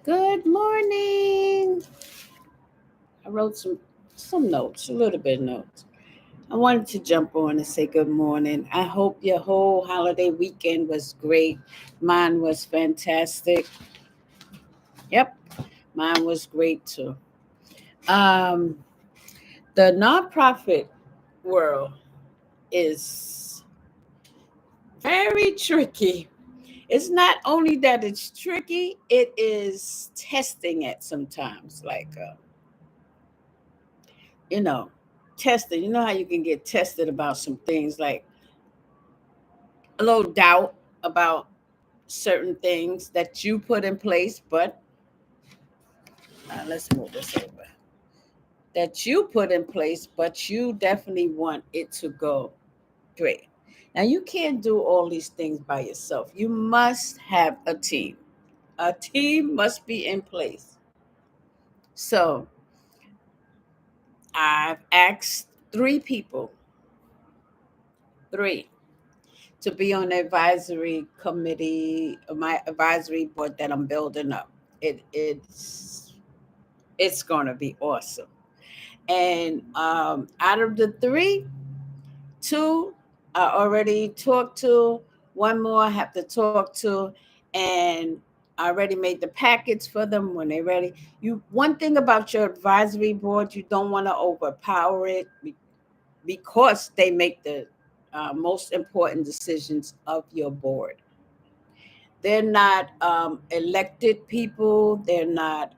Good morning. I wrote some notes, a little bit of notes. I wanted to jump on and say good morning. I hope your whole holiday weekend was great. Mine was fantastic. Yep, mine was great too. Um, the nonprofit world is very tricky. It's not only that it's tricky, it is testing it sometimes. You know, tested. You know how you can get tested about some things, like a little doubt about certain things that you put in place, but let's move this over. That you put in place, but you definitely want it to go great. Now, you can't do all these things by yourself. You must have a team. A team must be in place. So, I've asked three people, three, to be on the advisory committee, my advisory board that I'm building up. It's going to be awesome. And out of the three, two I already talked to, one more I have to talk to, and I already made the packets for them when they're ready. You One thing about your advisory board, you don't want to overpower it because they make the most important decisions of your board. They're not elected people. They're not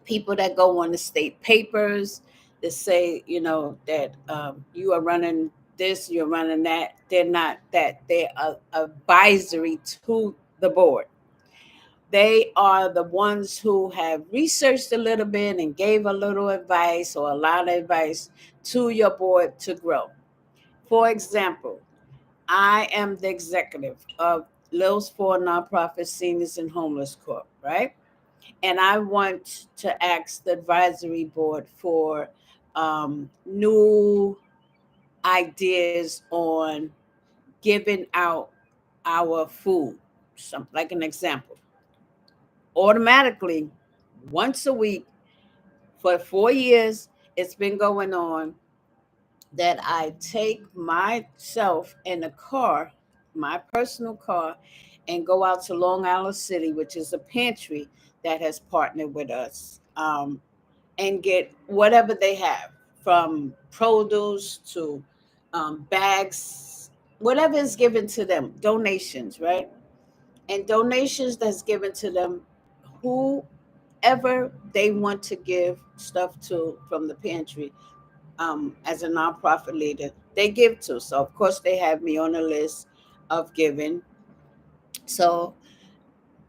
people that go on the state papers that say, that you are running this, you're running that. They're not that. They're advisory to the board. They are the ones who have researched a little bit and gave a little advice or a lot of advice to your board to grow. For example, I am the executive of Lils for Nonprofit Seniors and Homeless Corp, right? And I want to ask the advisory board for new ideas on giving out our food. Some, like an example, automatically once a week for 4 years, it's been going on that I take myself in a car, my personal car, and go out to Long Island City, which is a pantry that has partnered with us, and get whatever they have, from produce to bags, whatever is given to them, donations, right? And donations that's given to them, whoever they want to give stuff to from the pantry, as a nonprofit leader, they give to. So of course they have me on the list of giving. So,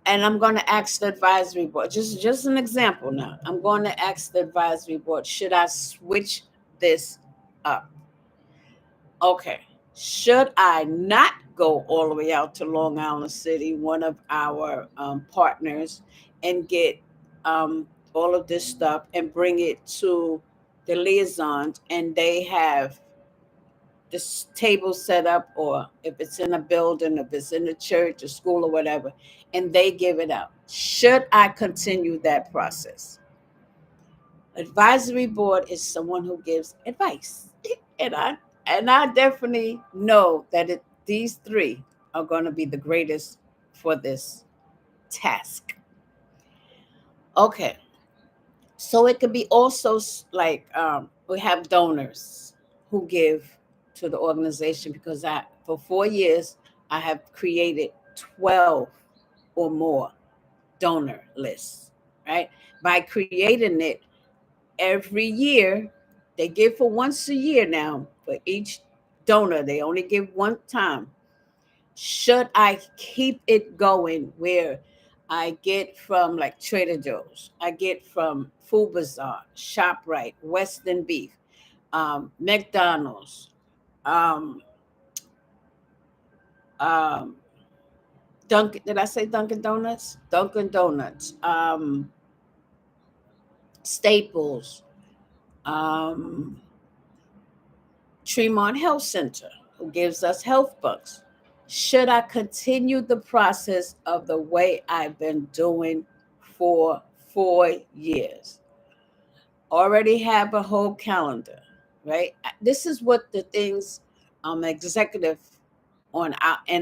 and I'm going to ask the advisory board. Just an example now. I'm going to ask the advisory board, should I switch this up? Okay. Should I not go all the way out to Long Island City, one of our partners, and get um, all of this stuff and bring it to the liaisons, and they have this table set up, or if it's in a building, if it's in a church, a school, or whatever, and they give it out? Should I continue that process? Advisory board is someone who gives advice, and I definitely know that these three are going to be the greatest for this task. Okay, so it could be also like, we have donors who give to the organization, because I for 4 years I have created 12 or more donor lists, right? By creating it every year, they give for once a year now for each donor. They only give one time. Should I keep it going where I get from like Trader Joe's, I get from Food Bazaar, ShopRite, Western Beef, McDonald's, um, um, Dunkin', did I say Dunkin' Donuts? Dunkin' Donuts, Staples, um, Tremont Health Center, who gives us health bucks. Should I continue the process of the way I've been doing for 4 years. Already have a whole calendar, right? This is what the things executive on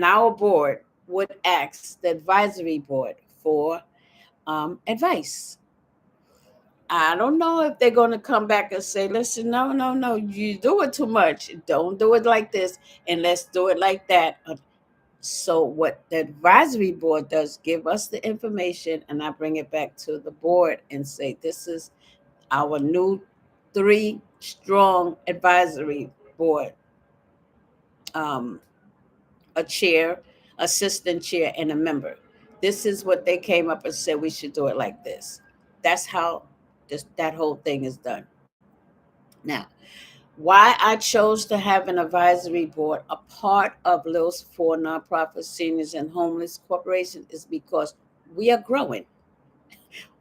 our board would ask the advisory board for advice. I don't know if they're going to come back and say, listen, no, no, no, you do it too much. Don't do it like this, and let's do it like that. So, what the advisory board does, give us the information, and I bring it back to the board and say, this is our new three strong advisory board, um, a chair, assistant chair, and a member. This is what they came up and said we should do it like this. That's how that whole thing is done. Now, why I chose to have an advisory board, a part of Lil's for Nonprofit Seniors and Homeless Corporation, is because we are growing.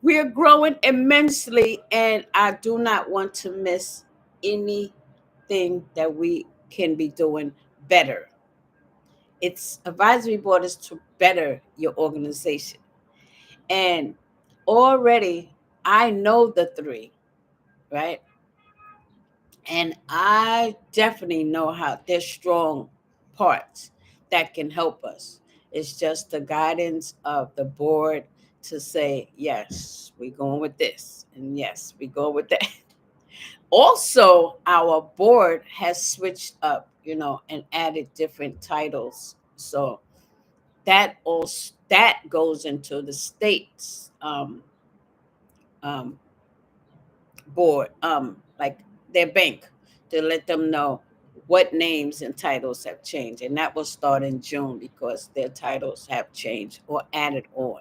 We are growing immensely, and I do not want to miss anything that we can be doing better. Its advisory board is to better your organization. And already I know the three, right? And I definitely know how they're strong parts that can help us. It's just the guidance of the board to say, yes, we're going with this, and yes, we go with that. Also, our board has switched up, and added different titles. So that goes into the state's um, board, like their bank, to let them know what names and titles have changed, and that will start in June because their titles have changed or added on.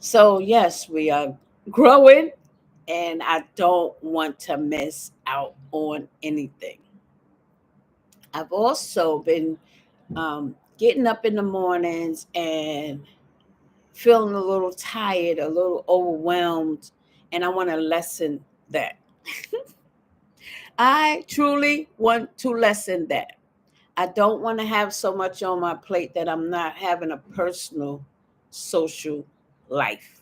So yes, we are growing, and I don't want to miss out on anything. I've also been getting up in the mornings and feeling a little tired, a little overwhelmed, and I want to lessen that. I truly want to lessen that. I don't want to have so much on my plate that I'm not having a personal social life.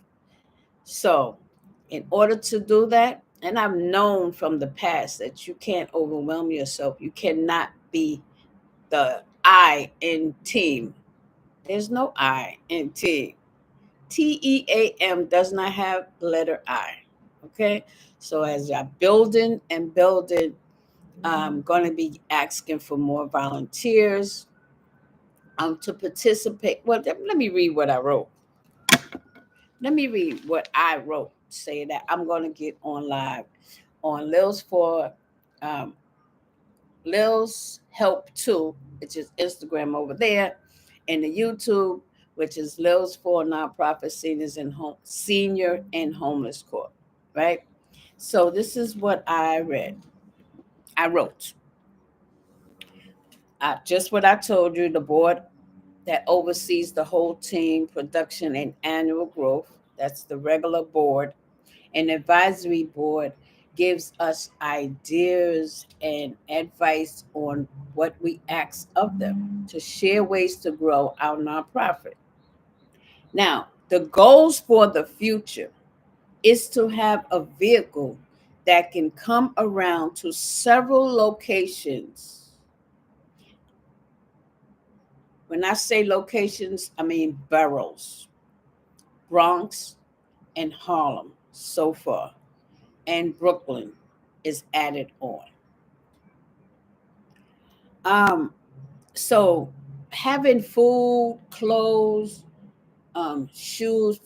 So, in order to do that, and I've known from the past that you can't overwhelm yourself. You cannot be the I in team. There's no I in team. TEAM does not have the letter I. Okay. So as I'm building and building, I'm going to be asking for more volunteers to participate. Well, let me read what I wrote. Let me read what I wrote, saying that I'm going to get on live on Lil's for um, Lil's Help Too, which is Instagram over there, and the YouTube, which is Lil's for Nonprofit Senior and Homeless Corp. Right. So this is what I read. I wrote just what I told you. The board that oversees the whole team, production, and annual growth. That's the regular board. An advisory board gives us ideas and advice on what we ask of them to share ways to grow our nonprofit. Now, the goals for the future is to have a vehicle that can come around to several locations. When I say locations, I mean boroughs, Bronx and Harlem so far, and Brooklyn is added on. Um, so having food, clothes, shoes,